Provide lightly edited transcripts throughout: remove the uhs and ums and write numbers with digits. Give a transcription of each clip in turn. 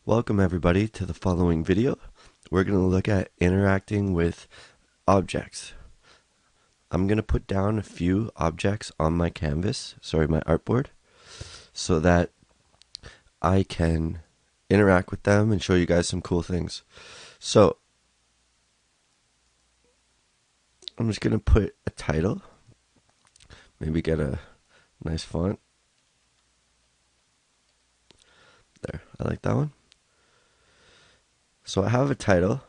Welcome everybody to the following video. We're going to look at interacting with objects. I'm going to put down a few objects on my canvas, my artboard, so that I can interact with them and show you guys some cool things. So I'm just going to put a title, maybe get a nice font. There, I like that one. So I have a title.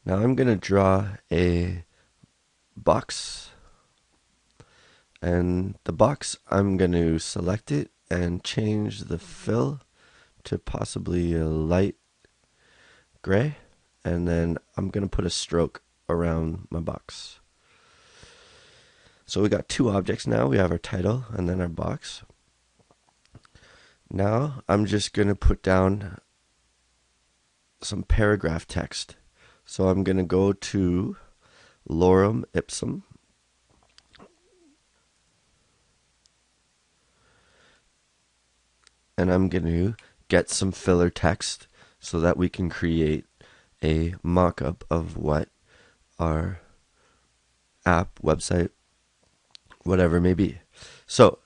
Now I'm going to draw a box. And the box, I'm going to select it and change the fill to possibly a light gray. And then I'm going to put a stroke around my box. So we got two objects now. We have our title and then our box. Now I'm just going to put down some paragraph text. So I'm going to go to lorem ipsum. And I'm going to get some filler text so that we can create a mock-up of what our app, website, whatever it may be. So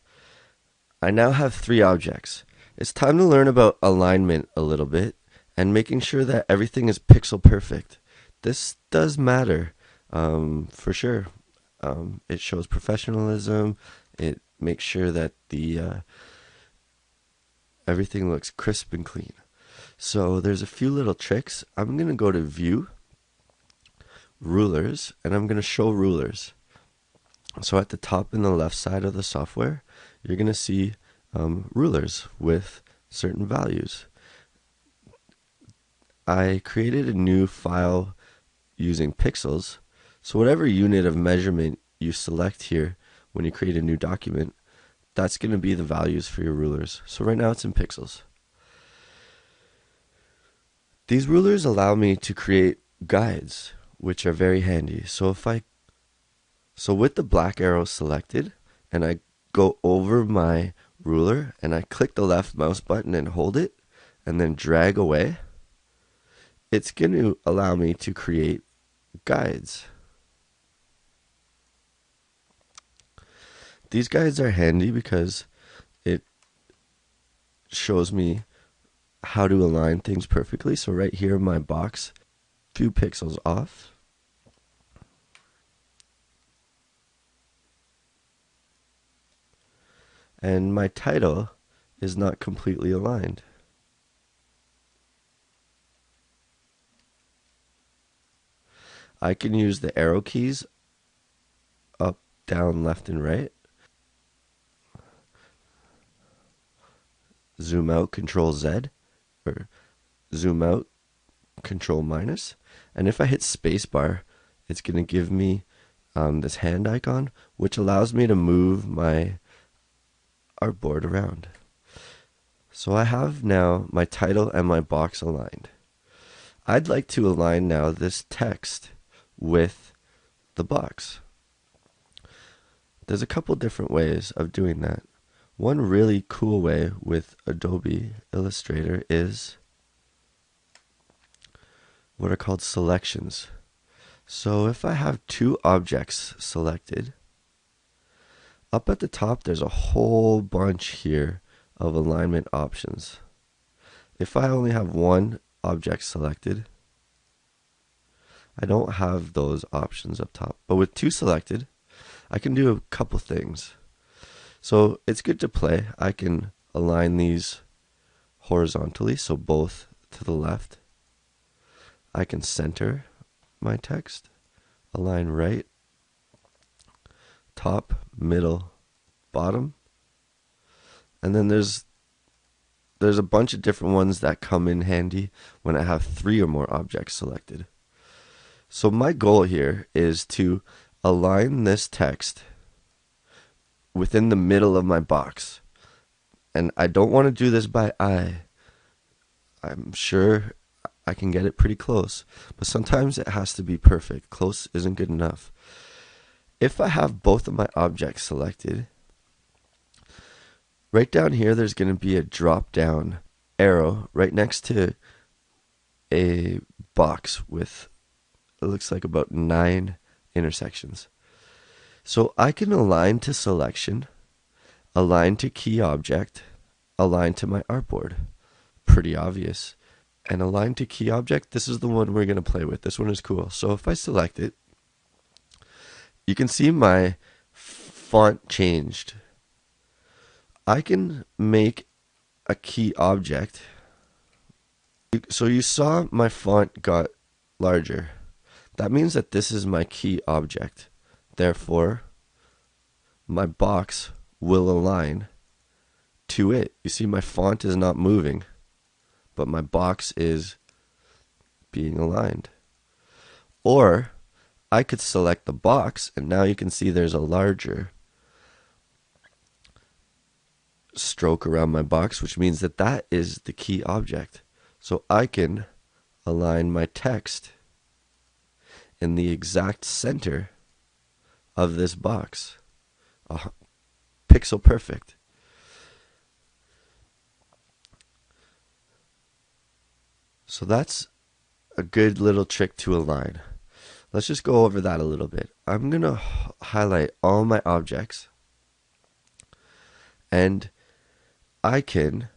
I now have three objects. It's time to learn about alignment a little bit and making sure that everything is pixel perfect. This does matter for sure. It shows professionalism. It makes sure that the everything looks crisp and clean. So there's a few little tricks. I'm going to go to View, Rulers, and I'm going to show rulers. So at the top in the left side of the software, you're going to see rulers with certain values. I created a new file using pixels. So whatever unit of measurement you select here when you create a new document, that's going to be the values for your rulers. So right now it's in pixels. These rulers allow me to create guides, which are very handy. So with the black arrow selected and I go over my ruler and I click the left mouse button and hold it and then drag away, it's going to allow me to create guides. These guides are handy because it shows me how to align things perfectly. So right here in my box, few pixels off. And my title is not completely aligned. I can use the arrow keys up, down, left, and right. Zoom out, Control Z, or zoom out, Control minus. And if I hit spacebar, it's going to give me this hand icon, which allows me to move my artboard around. So I have now my title and my box aligned. I'd like to align now this text with the box. There's a couple different ways of doing that. One really cool way with Adobe Illustrator is what are called selections. So if I have two objects selected, up at the top there's a whole bunch here of alignment options. If I only have one object selected, I don't have those options up top. But with two selected, I can do a couple things. So it's good to play. I can align these horizontally, so both to the left. I can center my text, align right, top, middle, bottom. And then there's a bunch of different ones that come in handy when I have three or more objects selected. So my goal here is to align this text within the middle of my box. And I don't want to do this by eye. I'm sure I can get it pretty close, but sometimes it has to be perfect. Close isn't good enough. If I have both of my objects selected, right down here there's going to be a drop down arrow right next to a box with, it looks like about 9 intersections. So I can align to selection, align to key object, align to my artboard. Pretty obvious. And align to key object, this is the one we're going to play with. This one is cool. So if I select it, you can see my font changed. I can make a key object. So you saw my font got larger. That means that this is my key object. Therefore, my box will align to it. You see, my font is not moving, but my box is being aligned. Or I could select the box, and now you can see there's a larger stroke around my box, which means that that is the key object. So I can align my text in the exact center of this box. Pixel perfect. So that's a good little trick to align. Let's just go over that a little bit. I'm going to highlight all my objects, and I can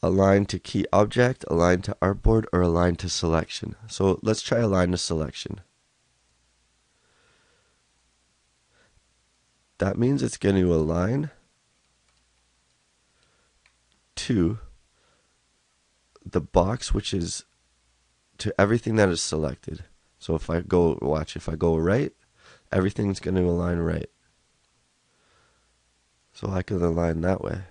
align to key object, align to artboard, or align to selection. So let's try align to selection. That means it's going to align to the box, which is to everything that is selected. So if I go, watch, if I go right, everything's going to align right. So I can align that way.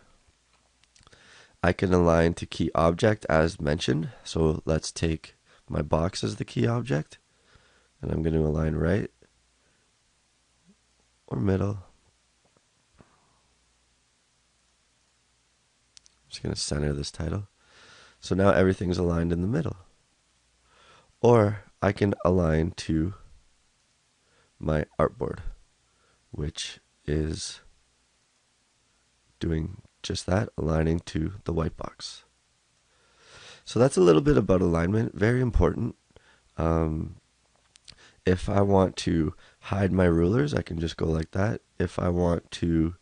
I can align to key object as mentioned. So let's take my box as the key object, and I'm going to align right or middle. I'm just going to center this title. So now everything's aligned in the middle. Or I can align to my artboard, which is doing just that, aligning to the white box. So that's a little bit about alignment, very important. If I want to hide my rulers, I can just go like that. If I want to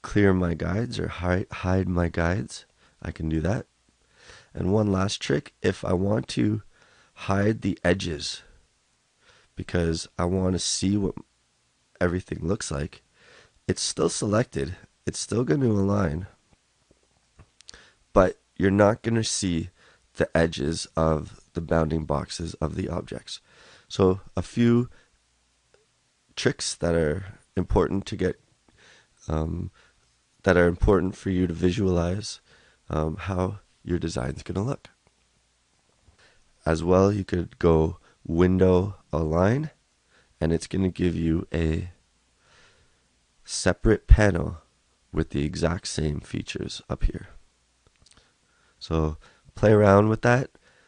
clear my guides or hide my guides, I can do that. And one last trick, if I want to hide the edges because I want to see what everything looks like, it's still selected, it's still going to align, but you're not going to see the edges of the bounding boxes of the objects. So a few tricks that are important to get, that are important for you to visualize how your design's going to look. As well, you could go window align, and it's going to give you a separate panel with the exact same features up here. So play around with that.